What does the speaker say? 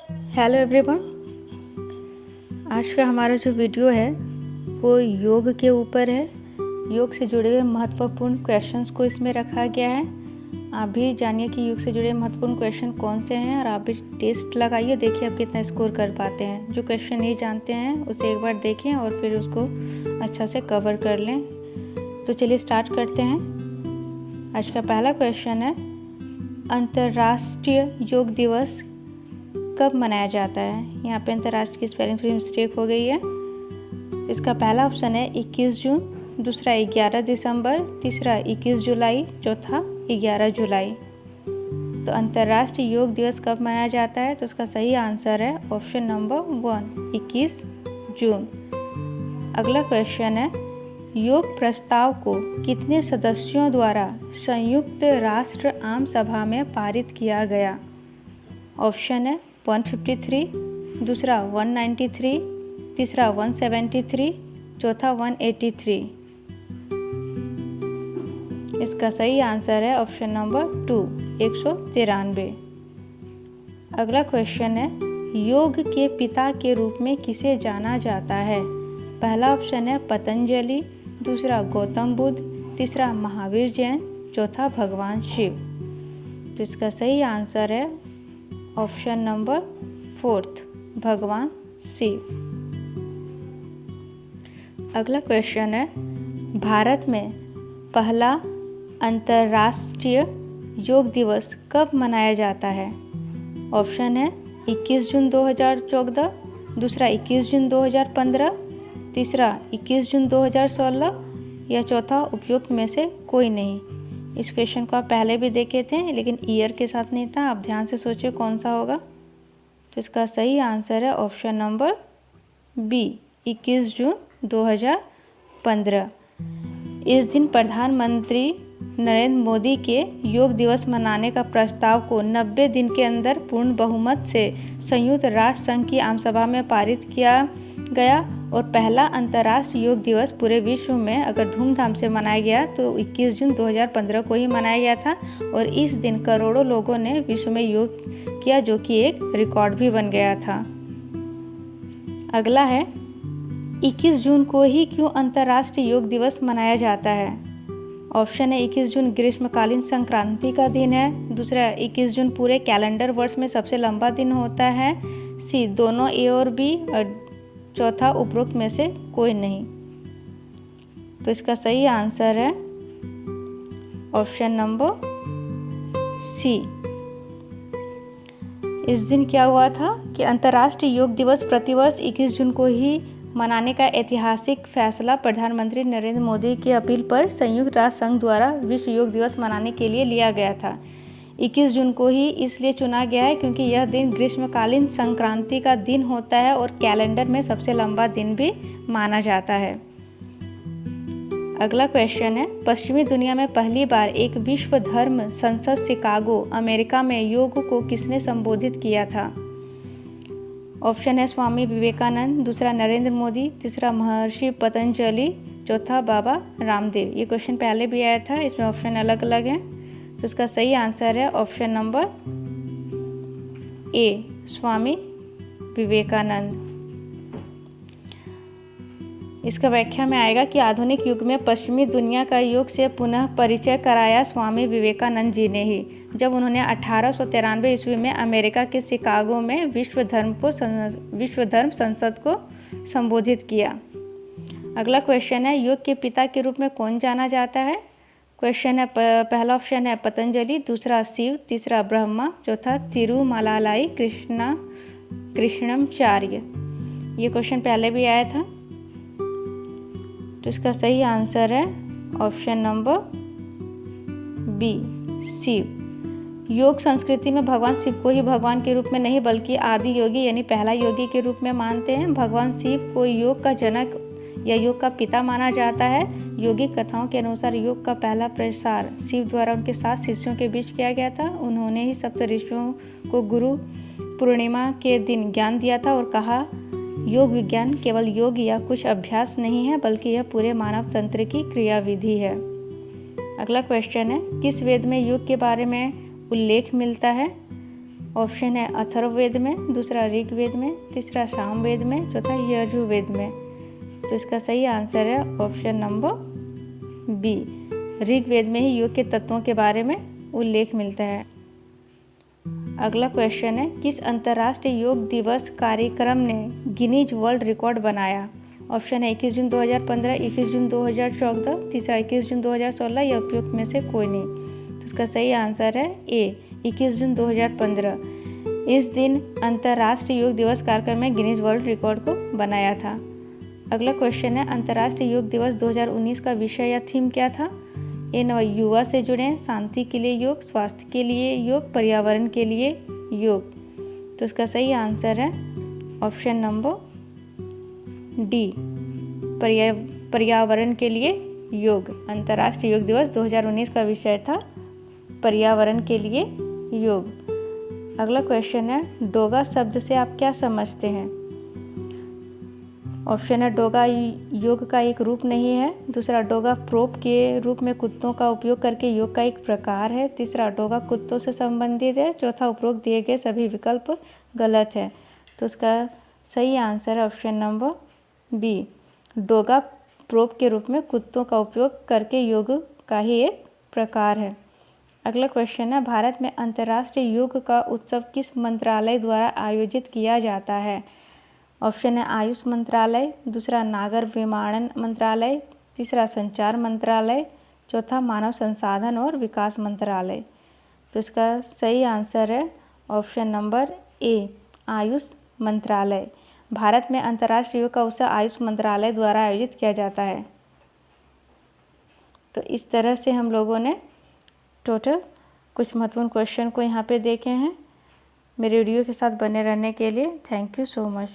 Hello everyone. आज का हमारा जो वीडियो है वो योग के ऊपर है। योग से जुड़े हुए महत्वपूर्ण क्वेश्चंस को इसमें रखा गया है। आप भी जानिए कि योग से जुड़े महत्वपूर्ण क्वेश्चन कौन से हैं और आप भी टेस्ट लगाइए, देखिए आप कितना स्कोर कर पाते हैं। जो क्वेश्चन नहीं जानते हैं उसे एक बार देखें और फिर उसको अच्छा से कवर कर लें। तो चलिए स्टार्ट करते हैं। आज का पहला क्वेश्चन है, अंतर्राष्ट्रीय योग दिवस कब मनाया जाता है? यहाँ पे अंतर्राष्ट्रीय की स्पेलिंग थोड़ी मिस्टेक हो गई है। इसका पहला ऑप्शन है 21 जून, दूसरा 11 दिसंबर, तीसरा 21 जुलाई, चौथा 11 जुलाई। तो अंतर्राष्ट्रीय योग दिवस कब मनाया जाता है? तो उसका सही आंसर है ऑप्शन नंबर 1, 21 जून। अगला क्वेश्चन है, योग प्रस्ताव को कितने सदस्यों द्वारा संयुक्त राष्ट्र आम सभा में पारित किया गया? ऑप्शन है 153, दूसरा 193, तीसरा 173, चौथा 183। इसका सही आंसर है ऑप्शन नंबर 2, 193। अगला क्वेश्चन है, योग के पिता के रूप में किसे जाना जाता है? पहला ऑप्शन है पतंजलि, दूसरा गौतम बुद्ध, तीसरा महावीर जैन, चौथा भगवान शिव। तो इसका सही आंसर है ऑप्शन नंबर 4, भगवान शिव। अगला क्वेश्चन है, भारत में पहला अंतर्राष्ट्रीय योग दिवस कब मनाया जाता है? ऑप्शन है 21 जून 2014, दूसरा 21 जून 2015, तीसरा 21 जून 2016 या चौथा उपयुक्त में से कोई नहीं। इस क्वेश्चन को आप पहले भी देखे थे लेकिन ईयर के साथ नहीं था। आप ध्यान से सोचिए कौन सा होगा। तो इसका सही आंसर है ऑप्शन नंबर बी, 21 जून 2015। इस दिन प्रधानमंत्री नरेंद्र मोदी के योग दिवस मनाने का प्रस्ताव को 90 दिन के अंदर पूर्ण बहुमत से संयुक्त राष्ट्र संघ की आम सभा में पारित किया गया और पहला अंतर्राष्ट्रीय योग दिवस पूरे विश्व में अगर धूमधाम से मनाया गया तो 21 जून 2015 को ही मनाया गया था और इस दिन करोड़ों लोगों ने विश्व में योग किया, जो कि एक रिकॉर्ड भी बन गया था। अगला है, 21 जून को ही क्यों अंतर्राष्ट्रीय योग दिवस मनाया जाता है? ऑप्शन है 21 जून ग्रीष्मकालीन संक्रांति का दिन है, दूसरा 21 जून पूरे कैलेंडर वर्ष में सबसे लंबा दिन होता है, सी दोनों ए और बी, और चौथा उपरोक्त में से कोई नहीं। तो इसका सही आंसर है ऑप्शन नंबर सी। इस दिन क्या हुआ था कि अंतर्राष्ट्रीय योग दिवस प्रतिवर्ष 21 जून को ही मनाने का ऐतिहासिक फैसला प्रधानमंत्री नरेंद्र मोदी की अपील पर संयुक्त राष्ट्र संघ द्वारा विश्व योग दिवस मनाने के लिए लिया गया था। 21 जून को ही इसलिए चुना गया है क्योंकि यह दिन ग्रीष्मकालीन संक्रांति का दिन होता है और कैलेंडर में सबसे लंबा दिन भी माना जाता है। अगला क्वेश्चन है, पश्चिमी दुनिया में पहली बार एक विश्व धर्म संसद शिकागो, अमेरिका में योग को किसने संबोधित किया था? ऑप्शन है स्वामी विवेकानंद, दूसरा नरेंद्र मोदी, तीसरा महर्षि पतंजलि, चौथा बाबा रामदेव। ये क्वेश्चन पहले भी आया था, इसमें ऑप्शन अलग अलग हैं। तो इसका सही आंसर है option number A, Swami Vivekananda. इसका व्याख्या में आएगा कि आधुनिक युग में पश्चिमी दुनिया का योग से पुनः परिचय कराया स्वामी विवेकानंद जी ने ही, जब उन्होंने 1893 ईस्वी में अमेरिका के शिकागो में विश्व धर्म संसद को संबोधित किया। अगला क्वेश्चन है, योग के पिता के रूप में कौन जाना जाता है? क्वेश्चन है, पहला ऑप्शन है पतंजलि, दूसरा शिव, तीसरा ब्रह्मा, चौथा तिरुमलाई कृष्णमाचार्य। ये क्वेश्चन पहले भी आया था। तो इसका सही आंसर है ऑप्शन नंबर बी, शिव। योग संस्कृति में भगवान शिव को ही भगवान के रूप में नहीं बल्कि आदि योगी यानी पहला योगी के रूप में मानते हैं। भगवान शिव को योग का जनक या योग का पिता माना जाता है। योगिक कथाओं के अनुसार योग का पहला प्रसार शिव द्वारा उनके 7 शिष्यों के बीच किया गया था। उन्होंने ही सप्त ऋषियों को गुरु पूर्णिमा के दिन ज्ञान दिया था और कहा, योग विज्ञान केवल योग या कुछ अभ्यास नहीं है बल्कि यह पूरे मानव तंत्र की क्रियाविधि है। अगला क्वेश्चन है, किस वेद में योग के बारे में उल्लेख मिलता है? ऑप्शन है अथर्ववेद में, दूसरा ऋग्वेद में, तीसरा सामवेद में, चौथा यजुर्वेद में। तो इसका सही आंसर है ऑप्शन नंबर बी। ऋग्वेद में ही योग के तत्वों के बारे में उल्लेख मिलता है। अगला क्वेश्चन है, किस अंतर्राष्ट्रीय योग दिवस कार्यक्रम ने गिनीज वर्ल्ड रिकॉर्ड बनाया? ऑप्शन है 21 जून 2015, 21 जून 2014, तीसरा 21 जून 2016 या उपयुक्त में से कोई नहीं। तो इसका सही आंसर है ए 21 जून 2015। इस दिन अंतर्राष्ट्रीय योग दिवस कार्यक्रम में गिनीज वर्ल्ड रिकॉर्ड को बनाया था। अगला क्वेश्चन है, अंतर्राष्ट्रीय योग दिवस 2019 का विषय या थीम क्या था? ए युवा से जुड़े, शांति के लिए योग, स्वास्थ्य के लिए योग, पर्यावरण के लिए योग। तो इसका सही आंसर है ऑप्शन नंबर डी, पर्यावरण के लिए योग। अंतर्राष्ट्रीय योग दिवस 2019 का विषय था पर्यावरण के लिए योग। अगला क्वेश्चन है, डोगा शब्द से आप क्या समझते हैं? ऑप्शन है डोगा योग का एक रूप नहीं है, दूसरा डोगा प्रोप के रूप में कुत्तों का उपयोग करके योग का एक प्रकार है, तीसरा डोगा कुत्तों से संबंधित है, चौथा उपरोक्त दिए गए सभी विकल्प गलत है। तो इसका सही आंसर है option number B, Doga prop के रूप में कुत्तों का उपयोग करके योग का ही एक प्रकार है। अगला क्वेश्चन है, भारत में अंतर्राष्ट्रीय योग का उत्सव किस मंत्रालय द्वारा आयोजित किया जाता है? ऑप्शन है आयुष मंत्रालय, दूसरा नागर विमानन मंत्रालय, तीसरा संचार मंत्रालय, चौथा मानव संसाधन और विकास मंत्रालय। तो इसका सही आंसर है ऑप्शन नंबर ए, आयुष मंत्रालय। भारत में अंतर्राष्ट्रीय योग का उत्सव आयुष मंत्रालय द्वारा आयोजित किया जाता है। तो इस तरह से हम लोगों ने टोटल कुछ महत्वपूर्ण क्वेश्चन को यहाँ पे देखे हैं। मेरे वीडियो के साथ बने रहने के लिए थैंक यू सो मच।